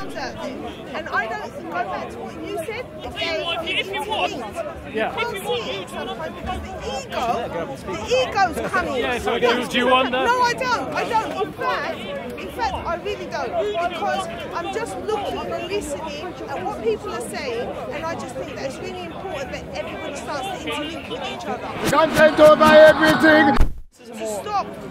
out there. And I don't go back to what you said. If you want, yeah. You can't see it sometimes because the ego's coming. Yeah, so do you want that? No, I don't. I don't. In fact, I really don't. Because I'm just looking and listening at what people are saying, and I just think that it's really important that everybody starts to interlink with each other. Content over everything!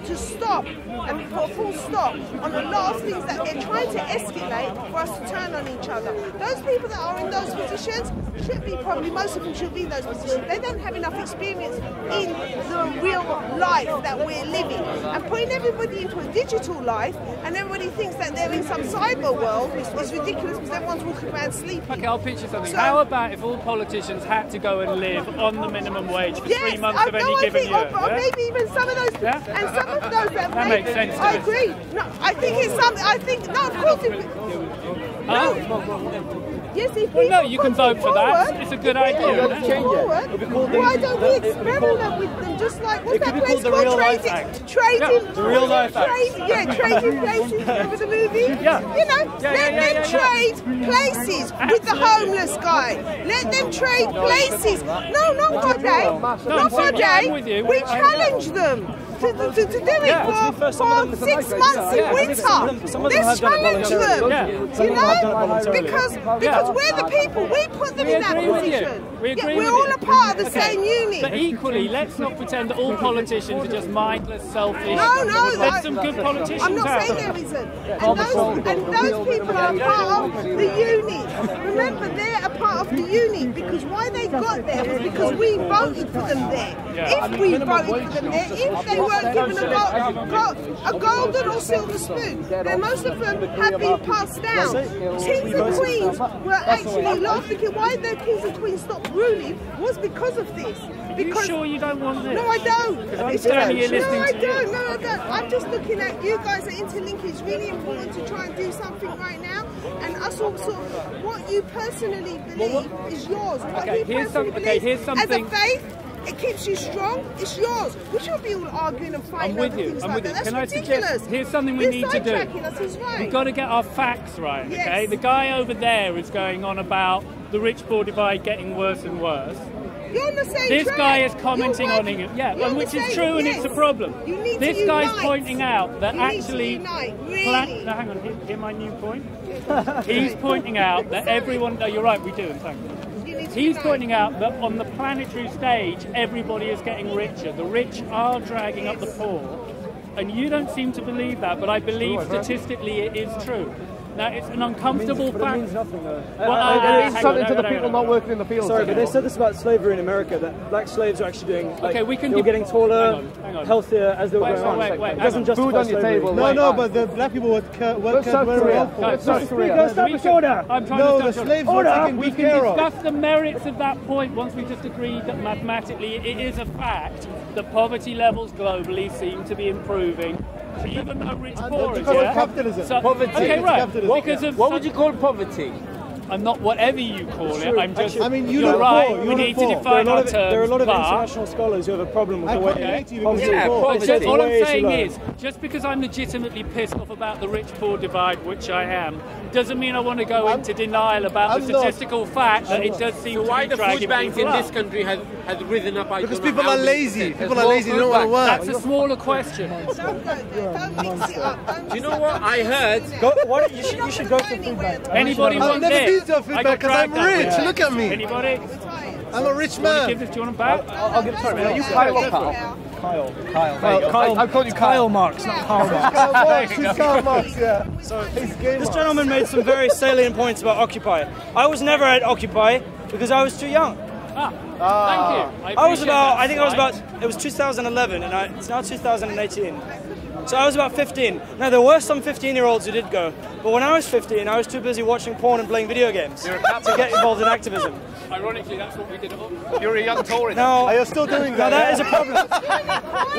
To stop and put a full stop on a lot of things that they're trying to escalate for us to turn on each other. Those people that are in those positions should be, probably most of them should be in those positions. They don't have enough experience in the real life that we're living. And putting everybody into a digital life and everybody thinks that they're in some cyber world is ridiculous because everyone's walking around sleeping. Okay, I'll pitch you something. So, how about if all politicians had to go and live on the minimum wage for 3 months of any given year? Or maybe even some of those, and some of those that makes sense. I agree. No, I think it's something. I think no, of course. No. Yes, if well, no, you can vote for that. It's a good idea. Why don't we experiment with them? Just like what's that place called? Trading. The Real Life Act. Trading places. Remember the movie? Yeah. You know, let them trade places with the homeless guy. Let them trade places. No, not for a day. Not for a day. We challenge them. To do it for 6 months in winter. Let's challenge them, you know, because we're the people, we put them in that position. We're all a part of the same unit. But equally, let's not pretend that all politicians are just mindless, selfish. No, there's some good politicians I'm not saying there isn't. And those people are a part of the unit. Remember, they're a part of the unit because why they got there was because we voted for them there. If we voted for them there, if they weren't given a golden or silver spoon, then most of them have been passed down. Kings and queens were actually laughing at why the kings and queens stopped ruling was because of this. Are you sure you don't want this? No, I don't. Because I'm telling you, listening to you. No, I don't. I'm just looking at you guys at Interlink. It's really important to try and do something right now. And us also, what you personally believe is yours. Here's something. As a faith, it keeps you strong. It's yours. We shouldn't be all arguing and fighting over things like that. That's ridiculous. Suggest, here's something we need to do. We've got to get our facts right, okay? The guy over there is going on about the rich-poor divide getting worse and worse. You're on the same this track. guy is commenting on it, which is true and it's a problem. This guy's pointing out that actually... Really? Hang on, hear my new point? He's pointing out that everyone... No, you're right, we do, thank you. He's pointing out that on the planetary stage, everybody is getting richer. The rich are dragging up the poor. And you don't seem to believe that, but I believe statistically it is true. Now, it's an uncomfortable fact. It means nothing, though. It means something to the people not working in the fields. Sorry, but they said this about slavery in America, that black slaves are actually doing, like, they were getting taller, healthier as they were going on. It doesn't justify food on your table. No, but the black people work very well. South Korea. Stop this order! No, the slaves were taken we good can care of. discuss the merits of that point once we just agreed that mathematically it is a fact that poverty levels globally seem to be improving. Even though rich poor is, because of capitalism. So, poverty. Okay, right. What would you call poverty? I'm not whatever you call it. I'm just. I mean, you're right. We need to define our terms. There are a lot of international scholars who have a problem with the way. Poverty. All I'm saying is, just because I'm legitimately pissed off about the rich-poor divide, which I am, doesn't mean I want to go into denial about the statistical fact that it does seem to be why the food banks in this country has risen up? Because people are lazy. People are lazy. They don't want to work. That's a smaller question. Don't mix it up. Do you know what I heard? You should go to food bank. Anybody want this? I've never been to a food bank because I'm rich. Look at me. Anybody? I'm a rich man. Do you want them back? I'll give it to you. Are you Kyle or Carl? Kyle. I've called you Kyle Marx, not Karl Marx. Karl Marx, yeah. This gentleman made some very salient points about Occupy. I was never at Occupy because I was too young. Thank you. It was 2011 and it's now 2018. So I was about 15. Now there were some 15-year-olds who did go, but when I was 15, I was too busy watching porn and playing video games to get involved in activism. Ironically, that's what we did. You're a young Tory. Now, are you still doing that? Now that is a problem.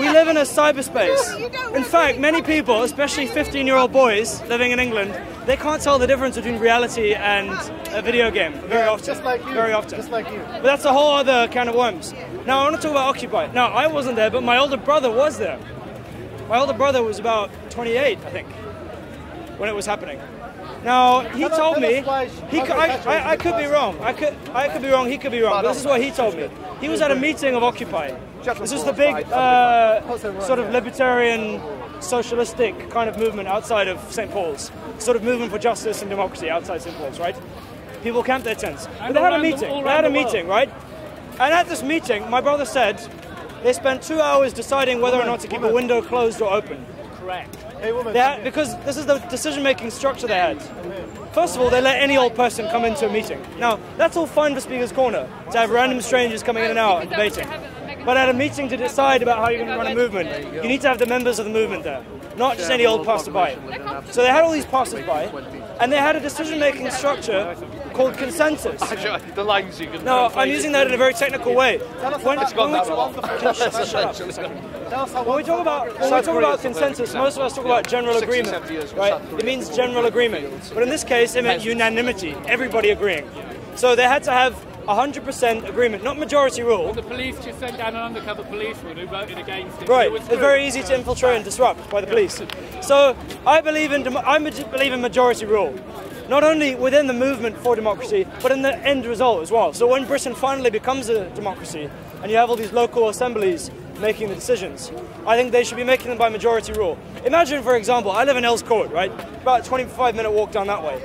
We live in a cyberspace. In fact, many people, especially 15-year-old boys living in England, they can't tell the difference between reality and a video game very often. Just like you. Very often. Just like you. But that's a whole other can of worms. Now I want to talk about Occupy. Now I wasn't there, but my older brother was there. My older brother was about 28, I think, when it was happening. Now he told me I could be wrong. I could be wrong. He could be wrong. But this is what he told me. He was at a meeting of Occupy. This is the big sort of libertarian, socialistic kind of movement outside of St. Paul's. Sort of movement for justice and democracy outside St. Paul's, right? People camped their tents. But they had a meeting. They had a meeting, right? And at this meeting, my brother said they spent 2 hours deciding whether or not to keep a window closed or open. Correct. Because this is the decision-making structure they had. First of all, they let any old person come into a meeting. Now, that's all fine for Speaker's Corner, to have random strangers coming in and out and debating. But at a meeting to decide about how you're going to run a movement, you need to have the members of the movement there, not just any old passerby. So they had all these passers-by, and they had a decision-making structure called consensus. Now, I'm using that in a very technical way. When we talk about consensus, most of us talk about general agreement, right? It means general agreement. But in this case, it meant unanimity, everybody agreeing. So they had to have 100% agreement, not majority rule. The police just sent down an undercover policeman who voted against it. Right, it's very easy to infiltrate and disrupt by the police. So I believe in majority rule, not only within the movement for democracy, but in the end result as well. So when Britain finally becomes a democracy, and you have all these local assemblies making the decisions, I think they should be making them by majority rule. Imagine, for example, I live in Earls Court, right? About a 25-minute walk down that way.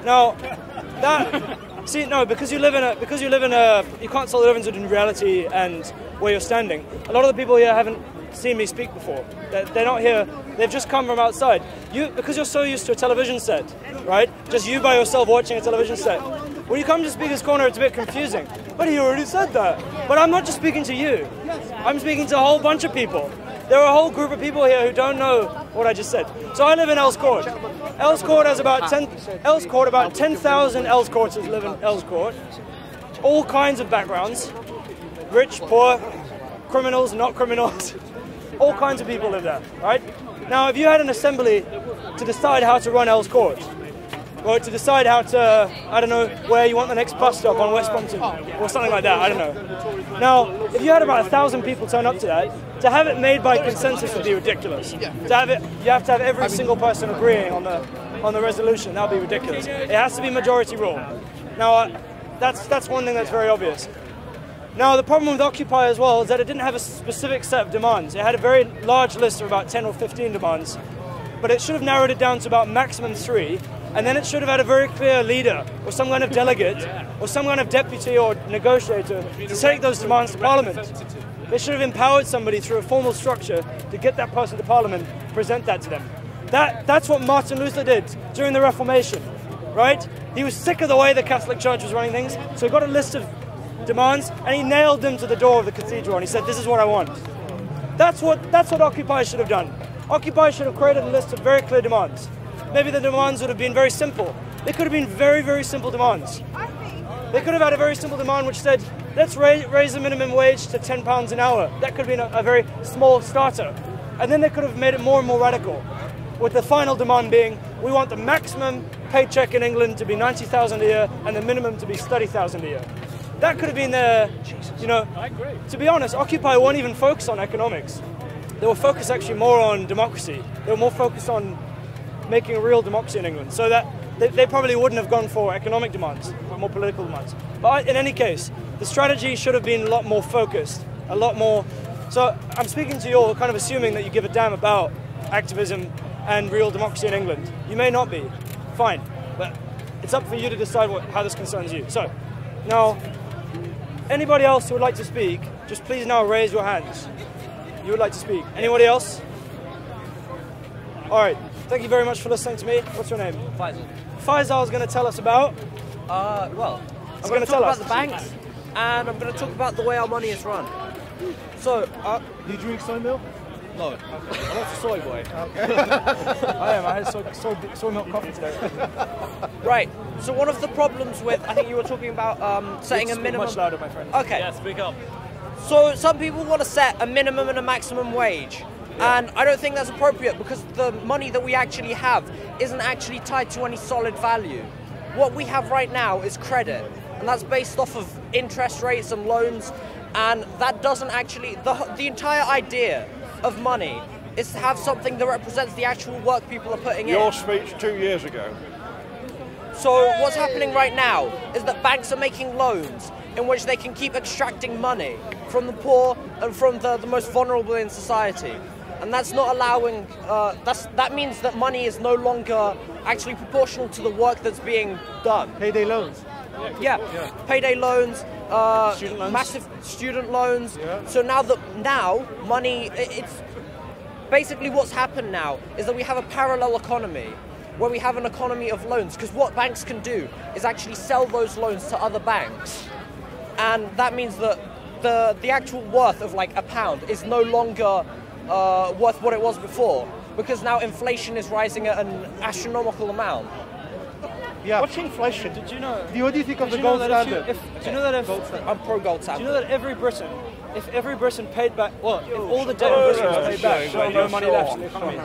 Now, see, no, because you can't tell the difference between reality and where you're standing. A lot of the people here haven't seen me speak before. They're not here. They've just come from outside. Because you're so used to a television set, right? Just you by yourself watching a television set. When you come to Speaker's Corner, it's a bit confusing. But he already said that. But I'm not just speaking to you. I'm speaking to a whole bunch of people. There are a whole group of people here who don't know what I just said. So I live in Earls Court. Earls Court has about 10,000 Earls Courters live in Earls Court. All kinds of backgrounds. Rich, poor, criminals, not criminals. All kinds of people live there, right? Now, if you had an assembly to decide how to run Earls Court, or to decide how to, I don't know, where you want the next bus stop on West Brompton, or something like that, I don't know. Now, if you had about 1,000 people turn up to that, to have it made by consensus would be ridiculous. To have it, you have to have every single person agreeing on the resolution. That would be ridiculous. It has to be majority rule. Now, that's one thing that's very obvious. Now, the problem with Occupy as well is that it didn't have a specific set of demands. It had a very large list of about 10 or 15 demands, but it should have narrowed it down to about maximum 3, and then it should have had a very clear leader, or some kind of delegate, or some kind of deputy or negotiator to take those demands to Parliament. They should have empowered somebody through a formal structure to get that person to Parliament, present that to them. That's what Martin Luther did during the Reformation, right? He was sick of the way the Catholic Church was running things, so he got a list of demands and he nailed them to the door of the cathedral and he said, this is what I want. That's what Occupy should have done. Occupy should have created a list of very clear demands. Maybe the demands would have been very simple. They could have been very, very simple demands. They could have had a very simple demand which said, let's raise the minimum wage to £10 an hour. That could have been a very small starter. And then they could have made it more and more radical, with the final demand being, we want the maximum paycheck in England to be £90,000 a year and the minimum to be £30,000 a year. That could have been the, I agree. To be honest, Occupy weren't even focused on economics. They were focused actually more on democracy. They were more focused on making a real democracy in England, so that they probably wouldn't have gone for economic demands, but more political demands. But in any case, the strategy should have been a lot more focused, a lot more. So I'm speaking to you all kind of assuming that you give a damn about activism and real democracy in England. You may not be, fine, but it's up for you to decide how this concerns you. So, now, anybody else who would like to speak, just please now raise your hands. You would like to speak. Anybody else? All right. Thank you very much for listening to me. What's your name? Faisal. Faisal is going to tell us about... Well, I'm going to talk about the banks, and I'm going to talk about the way our money is run. So, do you drink soy milk? No. I'm not a soy boy. Okay. I am. I had soy milk coffee today. Right. So one of the problems with, I think you were talking about setting a minimum... Much louder, my friend. Okay. Yeah, speak up. So some people want to set a minimum and a maximum wage. And I don't think that's appropriate because the money that we actually have isn't actually tied to any solid value. What we have right now is credit, and that's based off of interest rates and loans, and that doesn't actually... The entire idea of money is to have something that represents the actual work people are putting in. Your speech 2 years ago. So what's happening right now is that banks are making loans in which they can keep extracting money from the poor and from the most vulnerable in society. And that's not allowing, that means that money is no longer actually proportional to the work that's being done. Payday loans. Yeah, payday loans, Student loans. massive student loans. So now money, it's basically what's happened now is that we have a parallel economy where we have an economy of loans, because what banks can do is actually sell those loans to other banks. And that means that the actual worth of like a pound is no longer worth what it was before, because now inflation is rising at an astronomical amount. Yeah. What's inflation? Did you know? What do you think of the Do you know gold that standard? do you know that if I'm pro gold do standard. you know that if every Briton paid back, well, if all the debt in Britain was paid back, there would be no money left in the economy.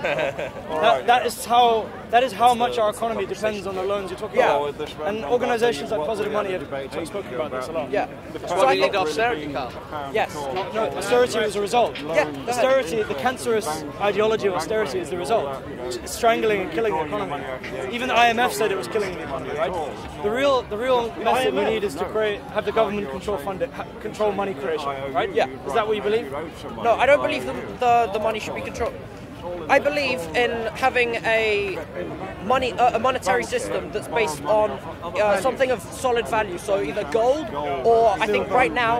That is how much our economy depends on the loans you're talking about. And organisations like Positive Money have spoken about this a lot. Yeah. So I need austerity, Carl. Yes. No, austerity was a result. Yeah. Austerity, the cancerous ideology of austerity is the result. It's strangling and killing the economy. Even the IMF said it was killing the economy, right? The real method we need is to have the government control money creation, right? Yeah. Is that what you believe? No, I don't believe the money should be controlled. I believe in having a monetary system that's based on something of solid value. So either gold, or I think right now,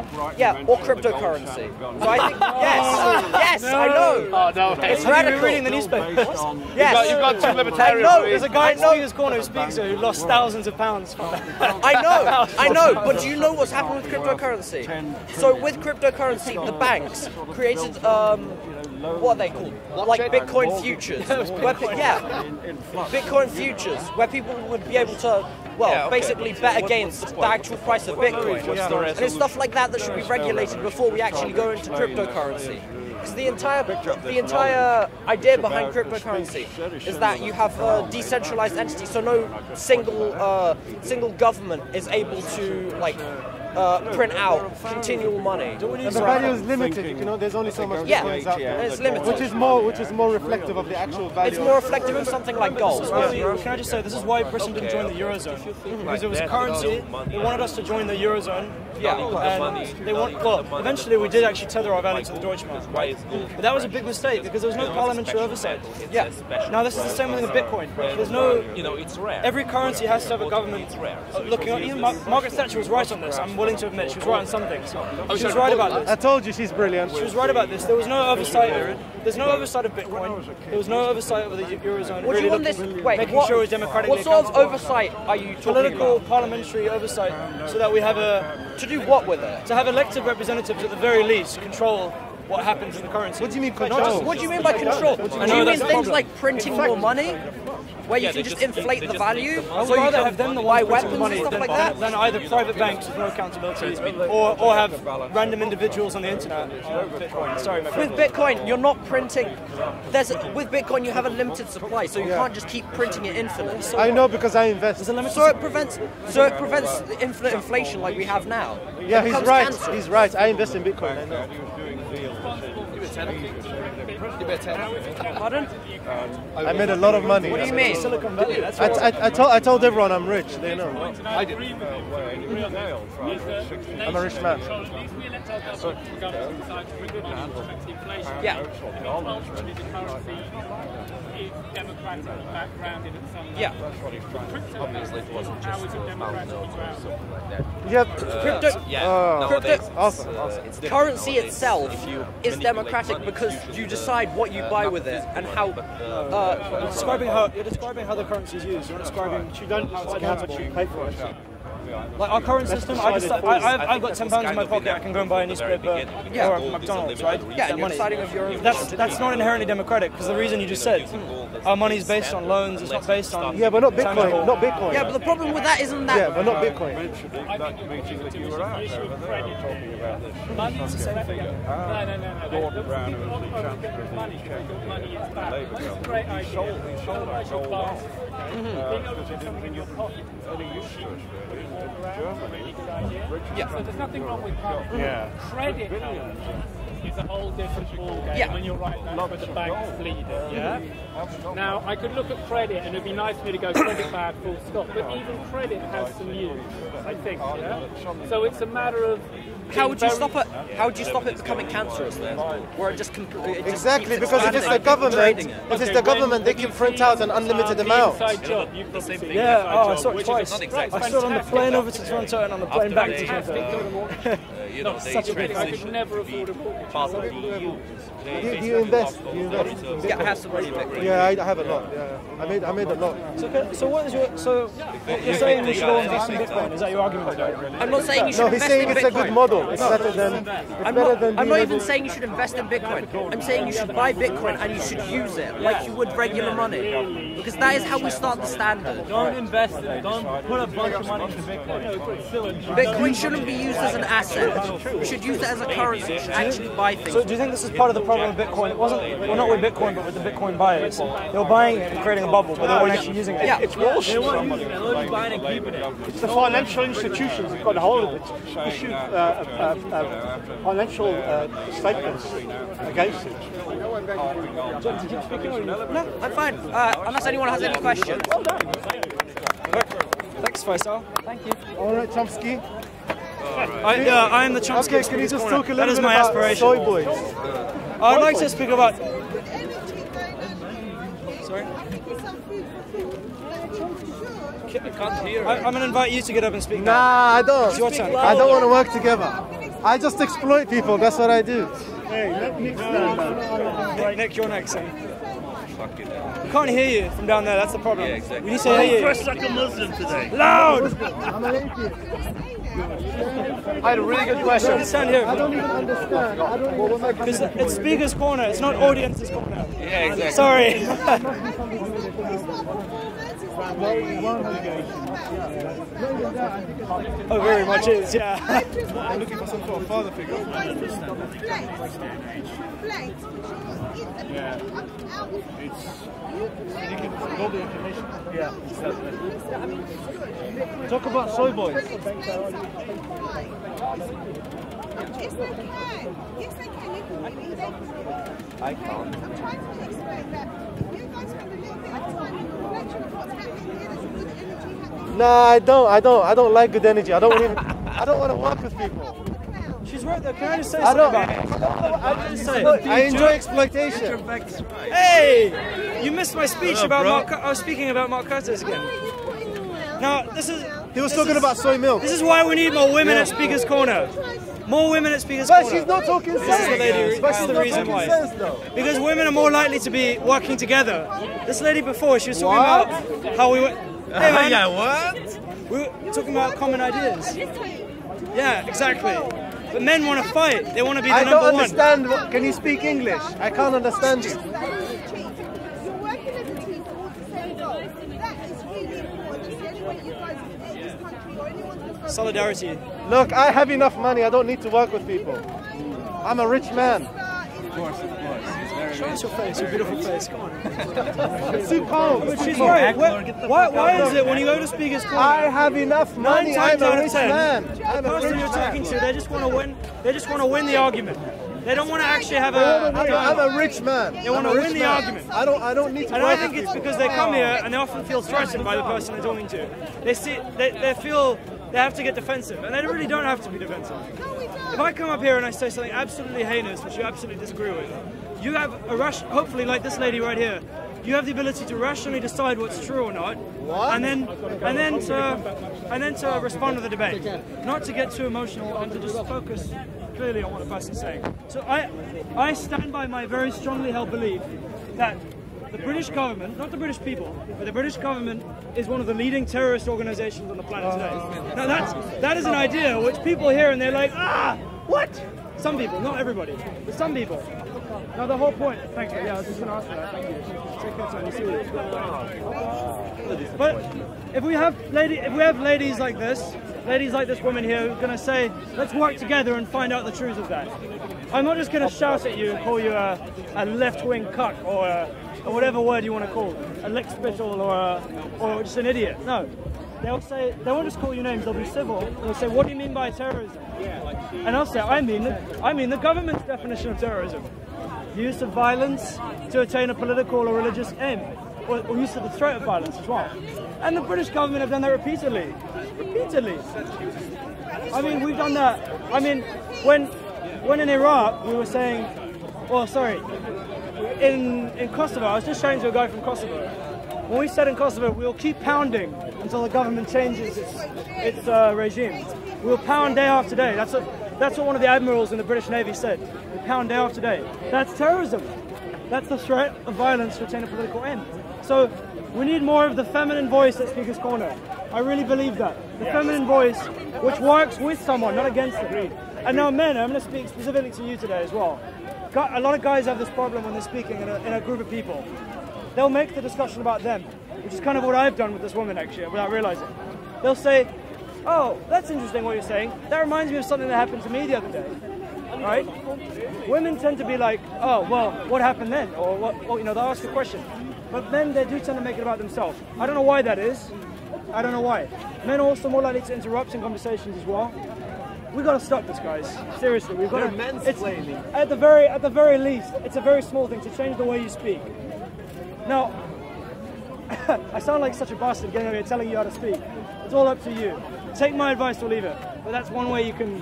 or cryptocurrency. So I think yes, I know. Oh, no. It's Have you radical. been reading the newspapers? Yes, You've got two libertarians. I know. There's a guy in Speaker's Corner who speaks here who lost thousands of pounds from that. I know, but do you know what's happened with cryptocurrency? So with cryptocurrency, the banks created what are they called? Like Bitcoin futures. Bitcoin futures, where people would be able to, basically bet against the actual price of Bitcoin. And it's stuff like that that should be regulated before we actually go into cryptocurrency. Because the entire idea behind cryptocurrency is that you have a decentralized entity, so no single government is able to print out continual money. And the value is limited. You know, there's only so much coins out there. And it's limited. Which is more reflective of the actual value. It's more reflective of something like gold. Can I just say, this is why Britain didn't join the Eurozone. Because it was a currency, they wanted us to join the Eurozone. And they eventually we did actually tether our value to the Deutschmark, right? But that was a big mistake because there was no parliamentary oversight. Yeah. Now this is the same with Bitcoin. There's no, every currency has to have a government looking at. Even Margaret Thatcher was right on this. I'm willing to admit she was right on some things. She was right about this. I told you she's brilliant. She was right about this. There was no oversight. There's no oversight of Bitcoin. There was no oversight of the Eurozone. What do you want this? Wait, making sure it was democratically what sort of accountable. oversight are you talking Political, about? parliamentary oversight, so that we have To do what with it? to have elected representatives at the very least control what happens in the currency. What do you mean control? What do you mean by control? Do you mean things like printing more money? Where you can just inflate the value? I would So you rather can have them the buy ones weapons printing and money stuff like that? than either private banks with no accountability or have random individuals on the internet. Bitcoin. Sorry, my friend. With Bitcoin, you're not printing. With Bitcoin, you have a limited supply, so you can't just keep printing it infinitely. I know because I invest. So it prevents the infinite inflation like we have now. Yeah, It he's becomes right. cancer. He's right. I invest in Bitcoin. I know. Pardon? I made a lot of money. What do you mean? Silicon Valley. That's I told everyone I'm rich. They know. I did. I'm a rich man. Yeah. Yeah. Yep. Crypto. Awesome. Currency itself is democratic because you decide what you buy with it and how. You're describing how the currency is used. You're not describing how it's accountable. Pay for it. Like our current system, I've got £10 in my pocket. I can go and buy a newspaper or a McDonald's, right? Yeah, and you're deciding of your own. That's not inherently democratic because the reason you just said, our money is based on loans. It's not based on. Yeah, but not Bitcoin. Not Bitcoin. Yeah, but the problem with that isn't that. Yeah, but not Bitcoin. That meeting that you were at over there talking about this. Money's the same thing. No. Gordon Brown, who was the Chancellor of the Money is back. Labour This is a great idea. He sold our gold off. Being able to put something in your pocket. Any use to us, really. Really good idea. Yeah. So there's nothing wrong with credit. is a whole different ballgame Yeah. when you're right back with the bank's bleeding, yeah? Now, I could look at credit and it'd be nice for me to go credit bad, full stop, but even credit has some use, I think, yeah? So it's a matter of... How would you stop it? How would you stop it becoming cancerous then? Where it just Exactly, because if it's the government, they can print out an unlimited amount. Yeah, I saw it twice. I saw it on the plane over to Toronto and on the plane back to Toronto. Such a big, I could never afford a mortgage. Do you invest? Yeah, I have some money in Bitcoin. Yeah, I have a lot. Yeah, I made a lot. So what is your? So you're saying we should all invest in Bitcoin? Is that your argument? I'm not saying you should No, he's invest saying in it's a Bitcoin. good model. It's better than. I'm not even saying you should invest in Bitcoin. I'm saying you should buy Bitcoin and you should use it like you would regular money. Because that is how we start the standard. Don't invest in it. Don't put a bunch of money into Bitcoin. Bitcoin shouldn't be used as an asset. You should use it as a currency. You should actually buy things. So do you think this is part of the problem with Bitcoin? It wasn't, well, not with Bitcoin, but with the Bitcoin buyers. They were buying it and creating a bubble, but they weren't actually using it. Yeah. It's bullshit. They weren't using it. They're only buying and keeping it. It's the financial institutions that got a hold of it, issued financial statements against it. No, I'm fine. Unless anyone has any questions. Thanks, Faisal. Thank you. All right, Chomsky. I am the Chomsky. Okay, can you just talk a That little is bit my about aspiration. soy boys? I'd like to speak about. Sorry? I'm going to invite you to get up and speak now. Nah, I don't. It's your turn. I don't want to work together. I just exploit people. That's what I do. Hey, let Nick stand up. Nick, you're next. We can't hear you from down there. That's the problem. Yeah, exactly. We need to I'm hear you. dressed like a Muslim today. Loud! I'm an atheist. I had a really good question. Stand here. I don't even understand. I don't even Because it's speaker's corner. It's not audience's corner. Yeah, exactly. Sorry. Oh, very much is, yeah. I'm looking for some sort of father figure. Yeah. You can all the information. Yeah. Talk about soy boys. Yes, they can. Yes, they can. You can really. They can. I can't. I'm trying to explain that. You guys spend a little bit of time in reflection of what's happening here. There's good energy happening. Nah, I don't like good energy. I don't want to work with people. She's right there. Can I just say something about it? I enjoy exploitation. Hey! You missed my speech about Mark. I was speaking about Mark Curtis again. Now, He was talking about soy milk. This is why we need more women at Speaker's Corner. More women at Speaker's But Corner. she's not talking sense. This is the lady. But This is she's the not reason talking why. sense, though. Because women are more likely to be working together. This lady before, she was talking about how we were. Hey man, Yeah, what? we were talking about common ideas. Yeah, exactly. But men want to fight. They want to be the I number don't one. understand. Can you speak English? I can't understand you. You're working as a team towards the same goal. That is really important. It's the only way you guys in this country or anyone's going to Solidarity. Look, I have enough money. I don't need to work with people. I'm a rich man. Show us your face, your beautiful face. Come on. It's too cold. But she's right. Why is it when you go to Speaker's Corner? I have enough money. I'm a rich man. The I'm a person rich you're talking man. to, they just want to win. They just want to win the argument. They don't want to actually have a. I'm a rich man. They want to win the argument. I don't need to. And I think it's because they come here and they often feel threatened by the person they're talking to. They feel they have to get defensive, and they really don't have to be defensive. If I come up here and I say something absolutely heinous, which you absolutely disagree with, you have a rush. Hopefully, like this lady right here, you have the ability to rationally decide what's true or not, and then to respond to the debate, not to get too emotional and to just focus clearly on what the person's saying. So I stand by my very strongly held belief that the British government, not the British people, but the British government is one of the leading terrorist organizations on the planet today. Now that is an idea which people hear and they're like, what? Some people, not everybody, but some people. Now the whole point, thanks, yeah, I was just going to ask for that, thank you. Take your time, you see what's going on. But if we have ladies like this woman here who's going to say, let's work together and find out the truth of that. I'm not just going to shout at you and call you a left-wing cuck or whatever word you want to call, a lick spittle or just an idiot. No. they'll say, they won't just call you names, they'll be civil. They'll say, what do you mean by terrorism? And I'll say, I mean the government's definition of terrorism. Use of violence to attain a political or religious aim, or use of the threat of violence as well. And the British government have done that repeatedly. Repeatedly. I mean, we've done that. I mean, when in Iraq, we were saying, well, sorry, in Kosovo, I was just showing to a guy from Kosovo. When we said in Kosovo, we'll keep pounding until the government changes its regime. We'll pound day after day. That's what one of the admirals in the British Navy said. We pound day after day. That's terrorism. That's the threat of violence to attain a political end. So we need more of the feminine voice at Speaker's Corner. I really believe that. The feminine voice which works with someone, not against them. And now men, I'm going to speak specifically to you today as well. A lot of guys have this problem when they're speaking in a group of people. They'll make the discussion about them, which is kind of what I've done with this woman actually, without realizing. They'll say, oh, that's interesting what you're saying. That reminds me of something that happened to me the other day. Right? Women tend to be like, oh, well, what happened then? Or, what, you know, they'll ask a question. But men, they do tend to make it about themselves. I don't know why that is. I don't know why. Men are also more likely to interrupt in conversations as well. We've got to stop this, guys. Seriously, we've got to. Mansplaining. At the very least, it's a very small thing to change the way you speak. Now, I sound like such a bastard getting over here telling you how to speak. It's all up to you. Take my advice or leave it. But that's one way you can.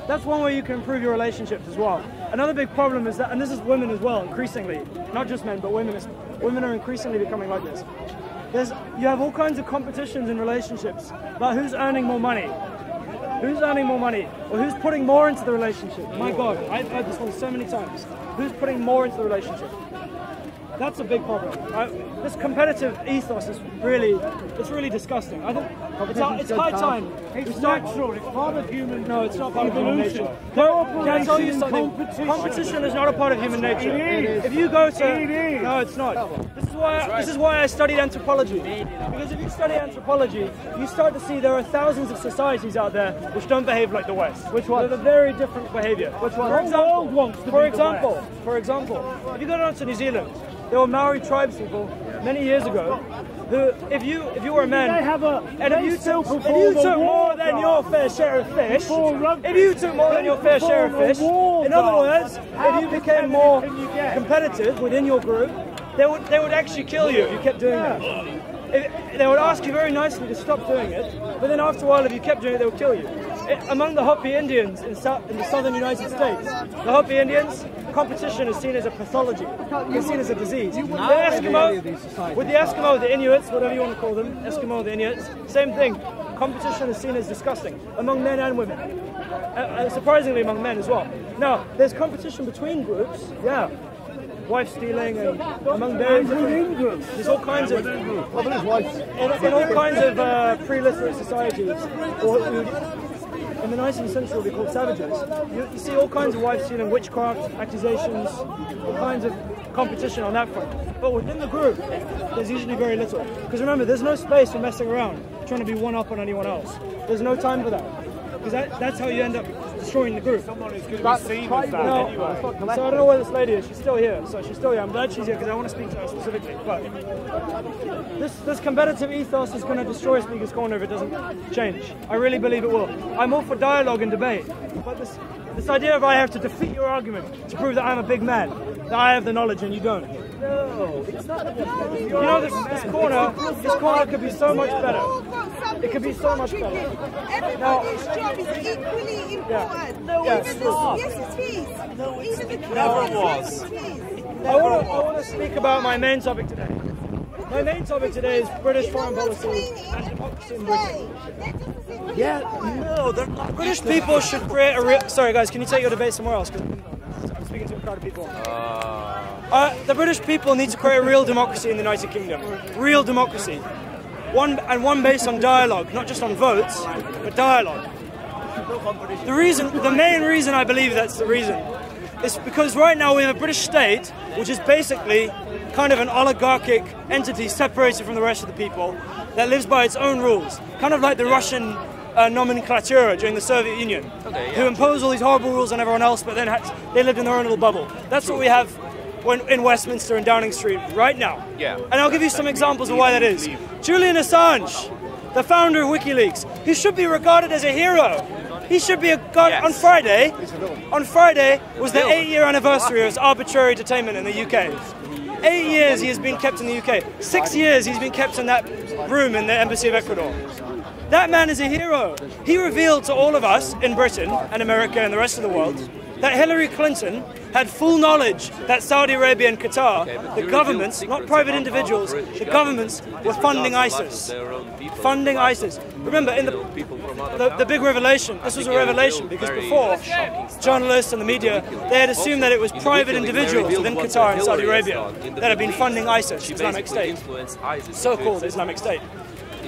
That's one way you can improve your relationships as well. Another big problem is that, and this is women as well, increasingly, not just men, but women. Women are increasingly becoming like this. You have all kinds of competitions in relationships about who's earning more money. Who's earning more money? Or who's putting more into the relationship? My God, I've heard this one so many times. Who's putting more into the relationship? That's a big problem. This competitive ethos is really disgusting. I think it's high time. It's natural. It's part of human. No, it's not part of human nature. Can I tell you something? Competition is not a part of human nature. It is. If you go to, it is. No, it's not. This is why I studied anthropology. Because if you study anthropology, you start to see there are thousands of societies out there which don't behave like the West. Which one? They're a very different behaviour. Which one? For example, if you go down to New Zealand, there were Maori tribespeople many years ago who, if you were a man, and if you took more than your fair share of fish, in other words, if you became more competitive within your group, they would actually kill you if you kept doing that. They would ask you very nicely to stop doing it, but then after a while, if you kept doing it, they would kill you. Among the Hopi Indians in the southern United States, the Hopi Indians, competition is seen as a pathology. It's seen as a disease. With the Eskimo, the Inuits, whatever you want to call them, Eskimo, the Inuits, same thing. Competition is seen as disgusting among men and women. Surprisingly, among men as well. Now, there's competition between groups, yeah. Wife stealing and among various different groups. There's all kinds of in all kinds of pre-literate societies, or in the 19th century will be called savages. You see all kinds of wife stealing, witchcraft, accusations, all kinds of competition on that front. But within the group, there's usually very little. Because remember, there's no space for messing around, trying to be one up on anyone else. There's no time for that. Because that's how you end up destroying the group. Someone who's going to be seen as that anyway. So I don't know where this lady is. She's still here. So she's still here. I'm glad she's here because I want to speak to her specifically. But this competitive ethos is going to destroy Speaker's Corner if it doesn't change. I really believe it will. I'm all for dialogue and debate. But this idea of I have to defeat your argument to prove that I'm a big man, that I have the knowledge and you don't. No, it's not. You know, this corner could be so much better. It could be so much better. Everybody's job is equally important. No, yes, it is. No, it never was. I want to speak about my main topic today. My main topic today is British foreign policy and democracy in Britain. Yeah, no, they're not. British people should create a real... Sorry guys, can you take your debate somewhere else? Because I'm speaking to a crowd of people. The British people need to create a real democracy in the United Kingdom. Real democracy. One based on dialogue, not just on votes, but dialogue. The main reason I believe that's the reason is because right now we have a British state which is basically kind of an oligarchic entity separated from the rest of the people that lives by its own rules, kind of like the Russian nomenclatura during the Soviet Union, who imposed all these horrible rules on everyone else, but then they lived in their own little bubble. That's what we have in Westminster and Downing Street right now. Yeah. And I'll give you some examples of why that is. Julian Assange. the founder of WikiLeaks. He should be regarded as a hero. He should be on Friday. On Friday was the 8-year anniversary of his arbitrary detainment in the UK. 8 years he has been kept in the UK. 6 years he's been kept in that room in the embassy of Ecuador. That man is a hero. He revealed to all of us in Britain and America and the rest of the world that Hillary Clinton had full knowledge that Saudi Arabia and Qatar, the governments, not private individuals, the governments were funding ISIS. Funding ISIS. Remember, in the big revelation, this was a revelation because before, journalists and the media, they had assumed that it was private individuals within Qatar and Saudi Arabia that had been funding ISIS, Islamic State, so-called Islamic State.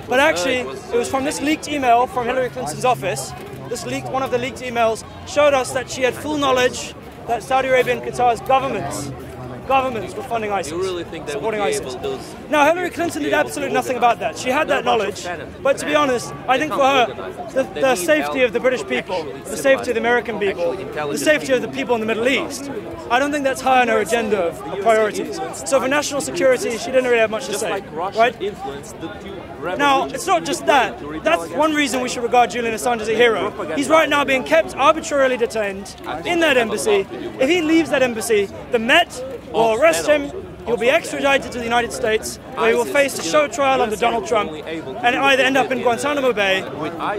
But actually, it was from this leaked email from Hillary Clinton's office. One of the leaked emails showed us that she had full knowledge that Saudi Arabia and Qatar's governments were funding ISIS, supporting ISIS. Now, Hillary Clinton did absolutely nothing about that. She had that knowledge, but to be honest, I think for her, the safety of the British people, the safety of the American people, the safety of the people in the Middle East, I don't think that's high on her agenda of priorities. So for national security, she didn't really have much to say, right? Now, it's not just that. That's one reason we should regard Julian Assange as a hero. He's right now being kept arbitrarily detained in that embassy. If he leaves that embassy, the Met will arrest him. He'll be extradited to the United States, where he will face a show trial under Donald Trump and either end up in Guantanamo Bay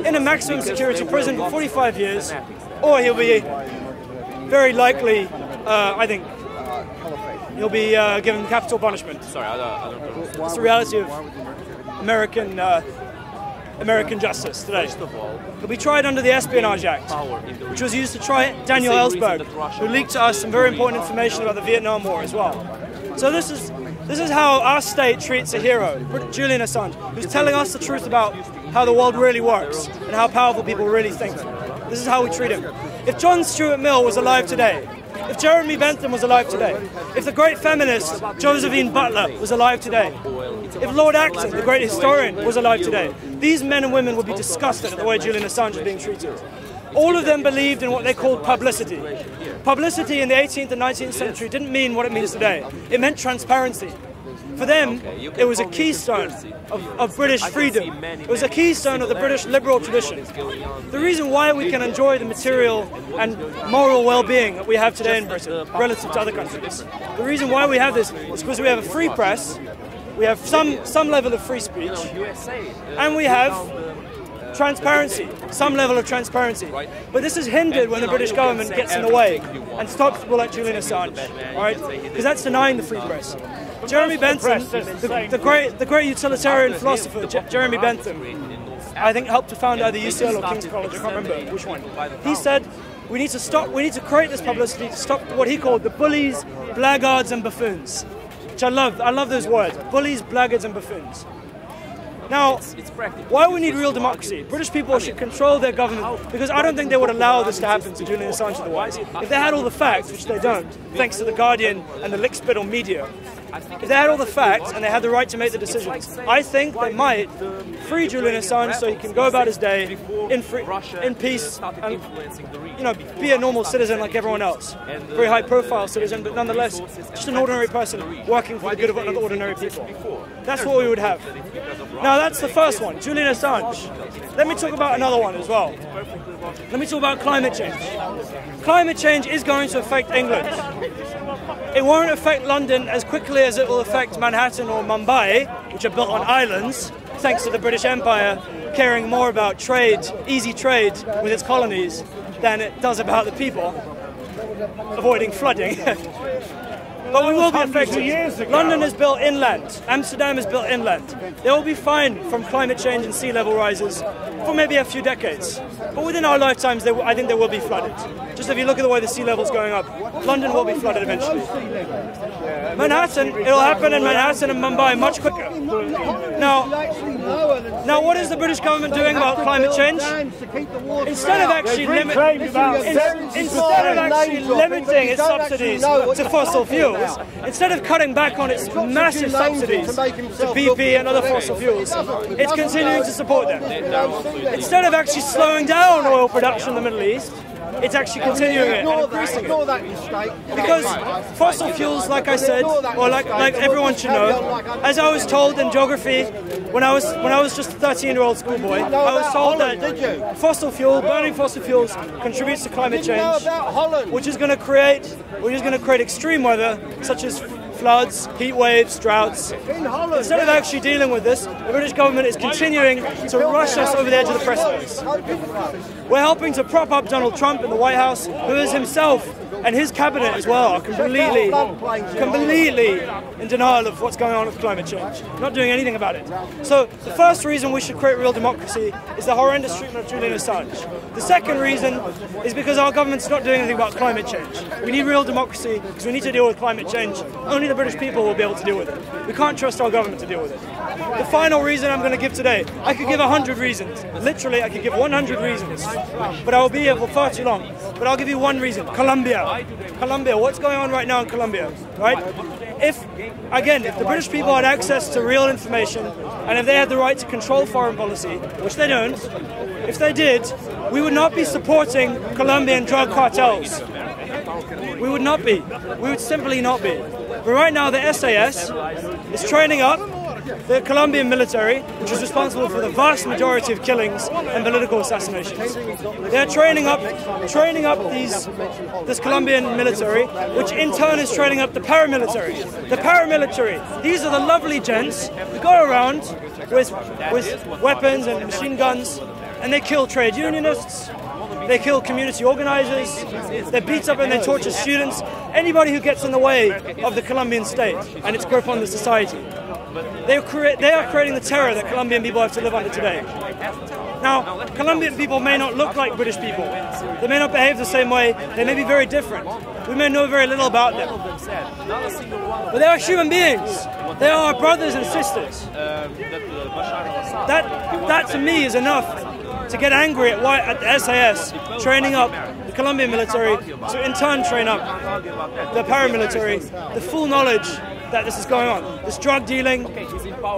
in a maximum security prison for 45 years, or he'll be very likely, I think, he'll be given capital punishment. It's the reality of American justice today. He'll be tried under the Espionage Act, which was used to try Daniel Ellsberg, who leaked to us some very important information about the Vietnam War as well. So this is how our state treats a hero, Julian Assange, who's telling us the truth about how the world really works and how powerful people really think. This is how we treat him. If John Stuart Mill was alive today, if Jeremy Bentham was alive today, if the great feminist Josephine Butler was alive today, if Lord Acton, the great historian, was alive today, these men and women would be disgusted at the way Julian Assange is being treated. All of them believed in what they called publicity. Publicity in the 18th and 19th century didn't mean what it means today. It meant transparency. For them, it was a keystone of British freedom. It was a keystone of the British liberal tradition. The reason why we can enjoy the material and moral well-being that we have today in Britain relative to other countries, the reason why we have this is because we have a free press, we have some level of free speech, and we have transparency, some level of transparency. But this is hindered when the British government gets in the way and stops people like Julian Assange, right? Because that's denying the free press. Jeremy Bentham, the great utilitarian philosopher, Jeremy Bentham, I think helped to found either UCL or King's College, I can't remember which one. He said, we need to create this publicity to stop what he called the bullies, blackguards and buffoons. Which I love those words, bullies, blackguards and buffoons. Now, why we need real democracy? British people should control their government, because I don't think they would allow this to happen to Julian Assange otherwise. If they had all the facts, which they don't, thanks to the Guardian and the lickspittle media, if they had all the facts and they had the right to make the decisions, I think they might free Julian Assange so he can go about his day in peace and, be a normal citizen like everyone else. Very high-profile citizen, but nonetheless, just an ordinary person working for the good of other ordinary people. That's what we would have. Now, that's the first one, Julian Assange. Let me talk about another one as well. Let me talk about climate change. Climate change is going to affect England. It won't affect London as quickly as it will affect Manhattan or Mumbai, which are built on islands, thanks to the British Empire caring more about trade, easy trade with its colonies, than it does about the people avoiding flooding. But we will be affected. London is built inland. Amsterdam is built inland. They will be fine from climate change and sea level rises for maybe a few decades. But within our lifetimes, I think they will be flooded. Just if you look at the way the sea level is going up, London will be flooded eventually. Manhattan, it'll happen in Manhattan and Mumbai much quicker. Now what is the British government doing about climate change? Instead of actually limiting its subsidies to fossil fuels, instead of cutting back on its massive subsidies to BP and other fossil fuels, it's continuing to support them. Instead of actually slowing down oil production in the Middle East, it's actually continuing it and increasing it. Because fossil fuels, like I said, or like everyone should know, as I was told in geography when I was just a 13-year-old schoolboy, I was told that burning fossil fuels contributes to climate change, which is going to create extreme weather such as floods, heat waves, droughts. Instead of actually dealing with this, the British government is continuing to rush us over the edge of the precipice. We're helping to prop up Donald Trump in the White House, who is himself and his cabinet as well are completely in denial of what's going on with climate change, not doing anything about it. So the first reason we should create real democracy is the horrendous treatment of Julian Assange. The second reason is because our government's not doing anything about climate change. We need real democracy because we need to deal with climate change. Only the British people will be able to deal with it. We can't trust our government to deal with it. The final reason I'm going to give today, I could give 100 reasons. Literally, I could give 100 reasons, but I will be here for far too long. But I'll give you one reason. Colombia. Colombia, what's going on right now in Colombia, right? If the British people had access to real information, and if they had the right to control foreign policy, which they don't, if they did, we would not be supporting Colombian drug cartels. We would not be. We would simply not be. But right now, the SAS is training up the Colombian military, which is responsible for the vast majority of killings and political assassinations. They're training up this Colombian military, which in turn is training up the paramilitary. The paramilitary, these are the lovely gents who go around with weapons and machine guns, and they kill trade unionists, they kill community organizers, they beat up and they torture students, anybody who gets in the way of the Colombian state and its grip on the society. They are creating the terror that Colombian people have to live under today. Now, Colombian people may not look like British people. They may not behave the same way. They may be very different. We may know very little about them. But they are human beings. They are our brothers and sisters. That to me is enough to get angry at the SAS training up the Colombian military to in turn train up the paramilitary, the full knowledge that this is going on. This drug dealing,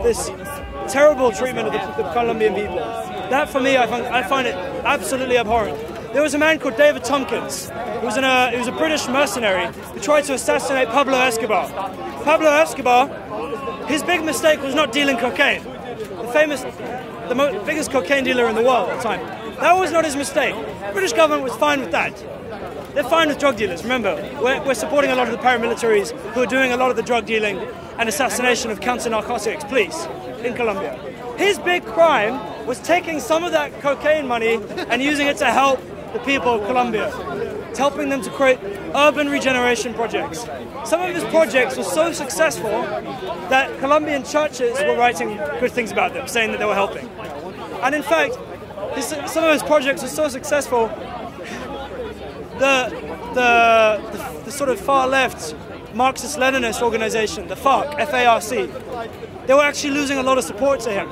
this terrible treatment of the Colombian people. That for me, I find it absolutely abhorrent. There was a man called David Tompkins, who was a British mercenary who tried to assassinate Pablo Escobar. Pablo Escobar, his big mistake was not dealing cocaine. The biggest cocaine dealer in the world at the time. That was not his mistake. The British government was fine with that. They're fine with drug dealers. Remember, we're supporting a lot of the paramilitaries who are doing a lot of the drug dealing and assassination of counter-narcotics police in Colombia. His big crime was taking some of that cocaine money and using it to help the people of Colombia, helping them to create urban regeneration projects. Some of his projects were so successful that Colombian churches were writing good things about them, saying that they were helping. And in fact, some of his projects were so successful, the sort of far left Marxist-Leninist organization, the FARC, F-A-R-C, they were actually losing a lot of support to him.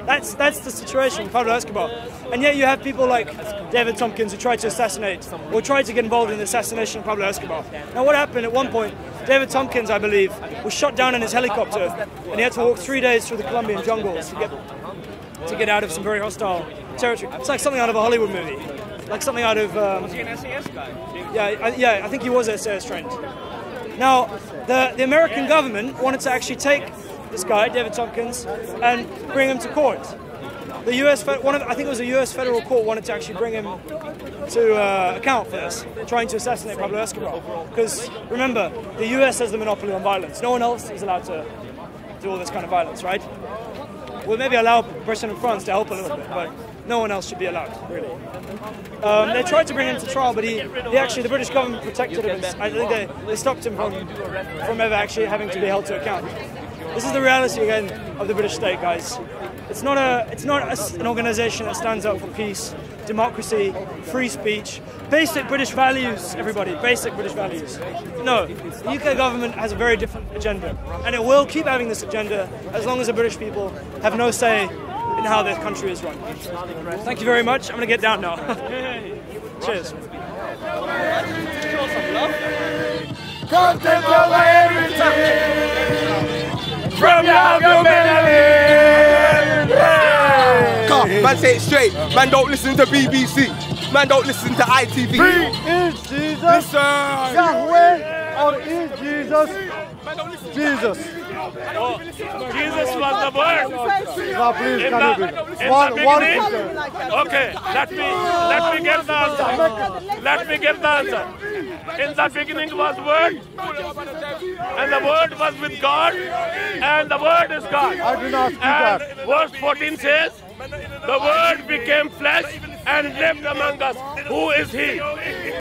That's the situation with Pablo Escobar. And yet you have people like David Tompkins who tried to assassinate, or tried to get involved in the assassination of Pablo Escobar. Now what happened at one point, David Tompkins, I believe, was shot down in his helicopter, and he had to walk 3 days through the Colombian jungles to get out of some very hostile territory. It's like something out of a Hollywood movie. Like something out of... Was he an SAS guy? Yeah, I think he was SAS trained. Now, the American government wanted to actually take this guy, David Tompkins, and bring him to court. The US, I think it was a US federal court, wanted to actually bring him to account for this, trying to assassinate Pablo Escobar. Because remember, the US has the monopoly on violence. No one else is allowed to do all this kind of violence, right? We'll maybe allow Britain and France to help a little bit, but no one else should be allowed, really. They tried to bring him to trial, but the British government protected him. I think they stopped him from ever actually having to be held to account. This is the reality again of the British state, guys. It's not an organisation that stands up for peace, democracy, free speech, basic British values, everybody, basic British values. No, the UK government has a very different agenda, and it will keep having this agenda as long as the British people have no say in how their country is run. Thank you very much. I'm going to get down now. Cheers. Content over everything. From your government. Man, say it straight. Man, don't listen to BBC. man don't listen to ITV. Is Jesus Yahweh or is Jesus Jesus? Oh, Jesus was the word. Now please, In can you the beginning, okay, let me give the answer. Let me give the answer. In the beginning was word, and the word was with God, and the word is God. I do not speak And that. verse 14 says, the word became flesh and lived among us. Who is he?